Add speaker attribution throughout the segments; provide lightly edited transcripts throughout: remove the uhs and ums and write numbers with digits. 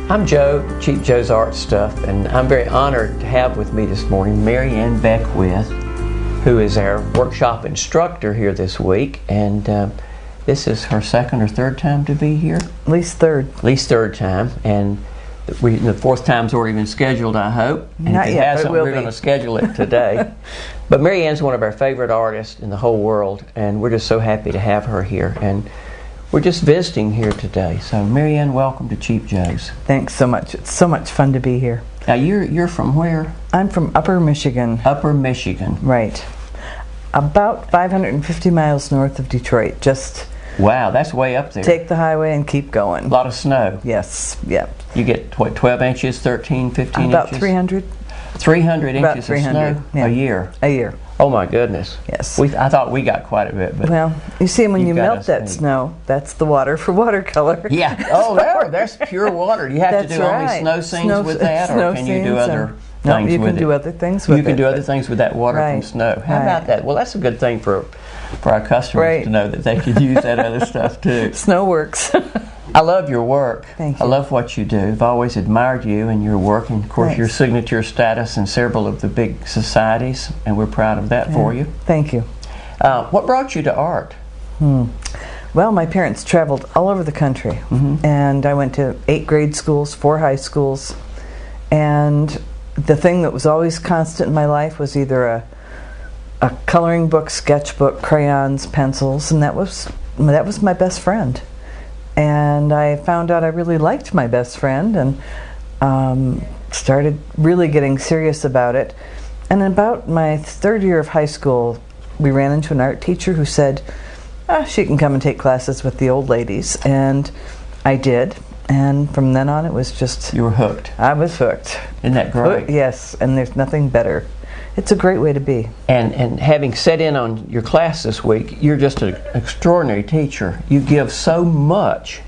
Speaker 1: I'm Joe, Cheap Joe's Art Stuff, and I'm very honored to have with me this morning Mary Ann Beckwith, who is our workshop instructor here this week, and this is her second or third time to be here?
Speaker 2: At least third.
Speaker 1: At least third time, and the fourth time's already been scheduled, I hope. And
Speaker 2: Not
Speaker 1: if it
Speaker 2: yet,
Speaker 1: hasn't,
Speaker 2: but it will
Speaker 1: we're
Speaker 2: be.
Speaker 1: going to schedule it today. But Mary Ann's one of our favorite artists in the whole world, and we're just so happy to have her here. And we're just visiting here today. So Mary Ann, welcome to Cheap Joe's.
Speaker 2: Thanks so much. It's so much fun to be here.
Speaker 1: Now you're from where?
Speaker 2: I'm from Upper Michigan.
Speaker 1: Upper Michigan.
Speaker 2: Right. About 550 miles north of Detroit. Just
Speaker 1: wow, that's way up there.
Speaker 2: take the highway and keep going.
Speaker 1: A lot of snow.
Speaker 2: Yes, yep.
Speaker 1: You get, what, 12 inches, 13, 15
Speaker 2: About
Speaker 1: inches?
Speaker 2: 300.
Speaker 1: 300
Speaker 2: About
Speaker 1: inches
Speaker 2: 300,
Speaker 1: of snow
Speaker 2: yeah.
Speaker 1: a year.
Speaker 2: A year.
Speaker 1: Oh my goodness.
Speaker 2: Yes.
Speaker 1: I thought we got quite a bit, but
Speaker 2: Well, you see, when
Speaker 1: You've
Speaker 2: you
Speaker 1: got
Speaker 2: melt
Speaker 1: us
Speaker 2: that
Speaker 1: made.
Speaker 2: snow, that's the water for watercolor.
Speaker 1: yeah. Oh, that's pure water. Do you have
Speaker 2: That's
Speaker 1: to do
Speaker 2: right.
Speaker 1: only snow scenes with that,
Speaker 2: snow
Speaker 1: or can you do
Speaker 2: scenes
Speaker 1: other
Speaker 2: and-
Speaker 1: things
Speaker 2: No, you
Speaker 1: with
Speaker 2: can
Speaker 1: it?
Speaker 2: do other things with it.
Speaker 1: You can do other
Speaker 2: but-
Speaker 1: things with that water
Speaker 2: Right.
Speaker 1: from snow. How
Speaker 2: Right.
Speaker 1: about that? Well, that's a good thing for our customers
Speaker 2: Right.
Speaker 1: to know that they could use that other stuff too.
Speaker 2: Snow works.
Speaker 1: I love your work.
Speaker 2: Thank
Speaker 1: I
Speaker 2: you.
Speaker 1: love what you do. I've always admired you and your work, and of course
Speaker 2: Thanks.
Speaker 1: your signature status in several of the big societies, and we're proud of that for you.
Speaker 2: Thank you.
Speaker 1: What brought you to art?
Speaker 2: Well, my parents traveled all over the country, and I went to 8 grade schools, 4 high schools, and the thing that was always constant in my life was either a coloring book, sketchbook, crayons, pencils, and that was my best friend. And I found out I really liked my best friend, and started really getting serious about it. And in about my 3rd year of high school, we ran into an art teacher who said, she can come and take classes with the old ladies, and I did. And from then on, it was just,
Speaker 1: You were hooked.
Speaker 2: I was hooked.
Speaker 1: Isn't that great?
Speaker 2: Yes, and there's nothing better. It's a great way to be.
Speaker 1: And having set in on your class this week, you're just an extraordinary teacher. You give so much,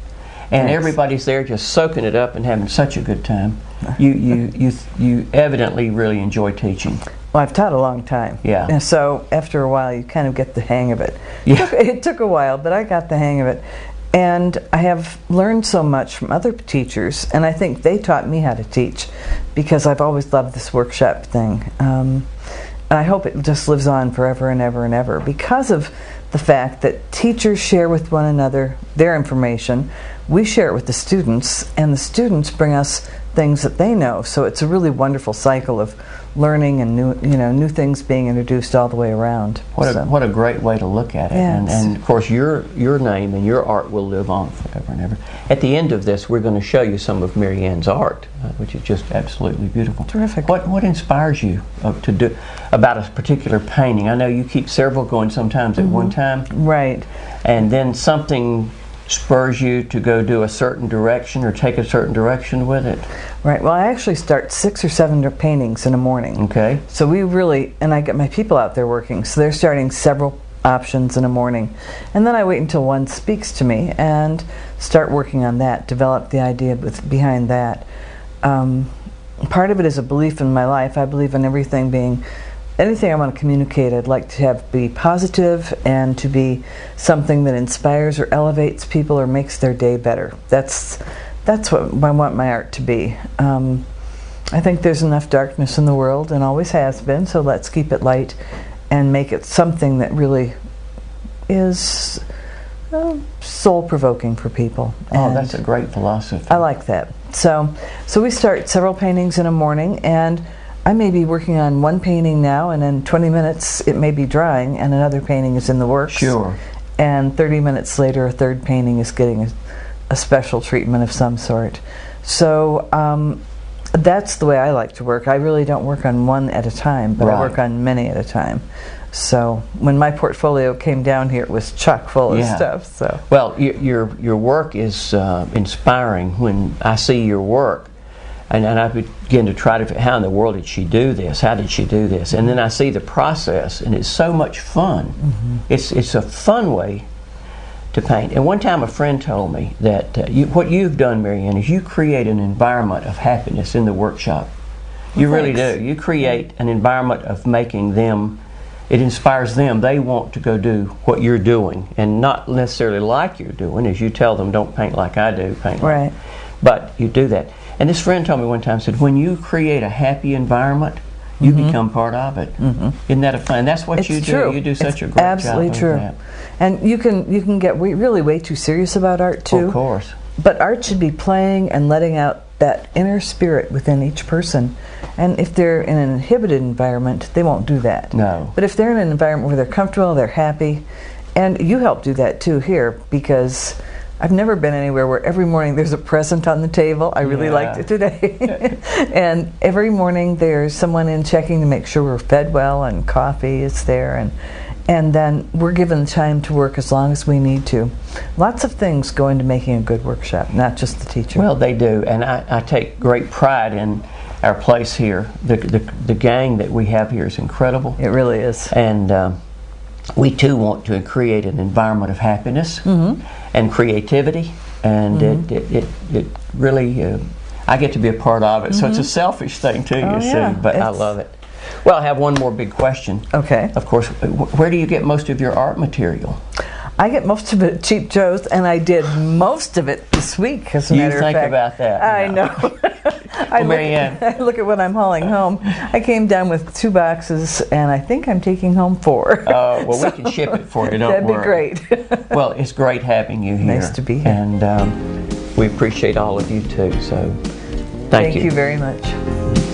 Speaker 1: and
Speaker 2: Thanks.
Speaker 1: everybody's there just soaking it up and having such a good time. You evidently really enjoy teaching.
Speaker 2: Well, I've taught a long time.
Speaker 1: Yeah.
Speaker 2: And so after a while, you kind of get the hang of it.
Speaker 1: Yeah.
Speaker 2: It took a while, but I got the hang of it. And I have learned so much from other teachers, and I think they taught me how to teach, because I've always loved this workshop thing. And I hope it just lives on forever and ever and ever, because of the fact that teachers share with one another their information, we share it with the students, and the students bring us things that they know. So it's a really wonderful cycle of learning and new things being introduced all the way around.
Speaker 1: What a great way to look at it.
Speaker 2: Yes.
Speaker 1: And of course your name and your art will live on forever and ever. At the end of this, we're going to show you some of Mary Ann's art, which is just absolutely beautiful.
Speaker 2: Terrific.
Speaker 1: What inspires you to do about a particular painting? I know you keep several going sometimes at one time.
Speaker 2: Right.
Speaker 1: And then something spurs you to go do a certain direction or take a certain direction with it.
Speaker 2: Right. Well, I actually start 6 or 7 paintings in a morning.
Speaker 1: Okay.
Speaker 2: So we really, and I get my people out there working, so they're starting several options in a morning. And then I wait until one speaks to me and start working on that, develop the idea behind that. Part of it is a belief in my life. I believe in anything I want to communicate, I'd like to have be positive and to be something that inspires or elevates people or makes their day better. That's what I want my art to be. I think there's enough darkness in the world, and always has been, so let's keep it light and make it something that really is soul-provoking for people.
Speaker 1: Oh, that's a great philosophy.
Speaker 2: I like that. So we start several paintings in a morning, and I may be working on one painting now, and in 20 minutes it may be drying, and another painting is in the works.
Speaker 1: Sure.
Speaker 2: And 30 minutes later, a third painting is getting a special treatment of some sort. So that's the way I like to work. I really don't work on one at a time, but
Speaker 1: Right.
Speaker 2: I work on many at a time. So when my portfolio came down here, it was chock full of stuff. So
Speaker 1: well, your work is inspiring. When I see your work, and I begin to try to, how in the world did she do this? How did she do this? And then I see the process, and it's so much fun. It's a fun way to paint. And one time a friend told me that what you've done, Mary Ann, is you create an environment of happiness in the workshop. You really do. You create an environment of making them, it inspires them. They want to go do what you're doing, and not necessarily like you're doing, as you tell them, don't paint like I do, paint like.
Speaker 2: Right.
Speaker 1: But you do that. And this friend told me one time, said, when you create a happy environment, you become part of it. Isn't that a fun? That's what
Speaker 2: It's
Speaker 1: you
Speaker 2: true.
Speaker 1: do. You do such a great job
Speaker 2: Absolutely
Speaker 1: of
Speaker 2: true.
Speaker 1: that.
Speaker 2: And you can get really way too serious about art too.
Speaker 1: Of course.
Speaker 2: But art should be playing and letting out that inner spirit within each person. And if they're in an inhibited environment, they won't do that.
Speaker 1: No.
Speaker 2: But if they're in an environment where they're comfortable, they're happy, and you help do that too here, because I've never been anywhere where every morning there's a present on the table. I really liked it today. And every morning there's someone in checking to make sure we're fed well, and coffee is there, and then we're given time to work as long as we need to. Lots of things go into making a good workshop, not just the teacher.
Speaker 1: Well, they do, and I take great pride in our place here. The gang that we have here is incredible.
Speaker 2: It really is.
Speaker 1: And we too want to create an environment of happiness and creativity, and it really, I get to be a part of it, so it's a selfish thing too, you see, but I love it. Well, I have one more big question.
Speaker 2: Okay.
Speaker 1: Of course, where do you get most of your art material?
Speaker 2: I get most of it at Cheap Joe's, and I did most of it this week, as a matter of fact.
Speaker 1: You think about that.
Speaker 2: I know. I
Speaker 1: Mary Ann.
Speaker 2: look at what I'm hauling home. I came down with 2 boxes, and I think I'm taking home 4.
Speaker 1: Oh, well, we can ship it for you, don't worry.
Speaker 2: That'd be great.
Speaker 1: Well, it's great having you here.
Speaker 2: Nice to be here.
Speaker 1: And we appreciate all of you, too, so thank you.
Speaker 2: Thank you very much.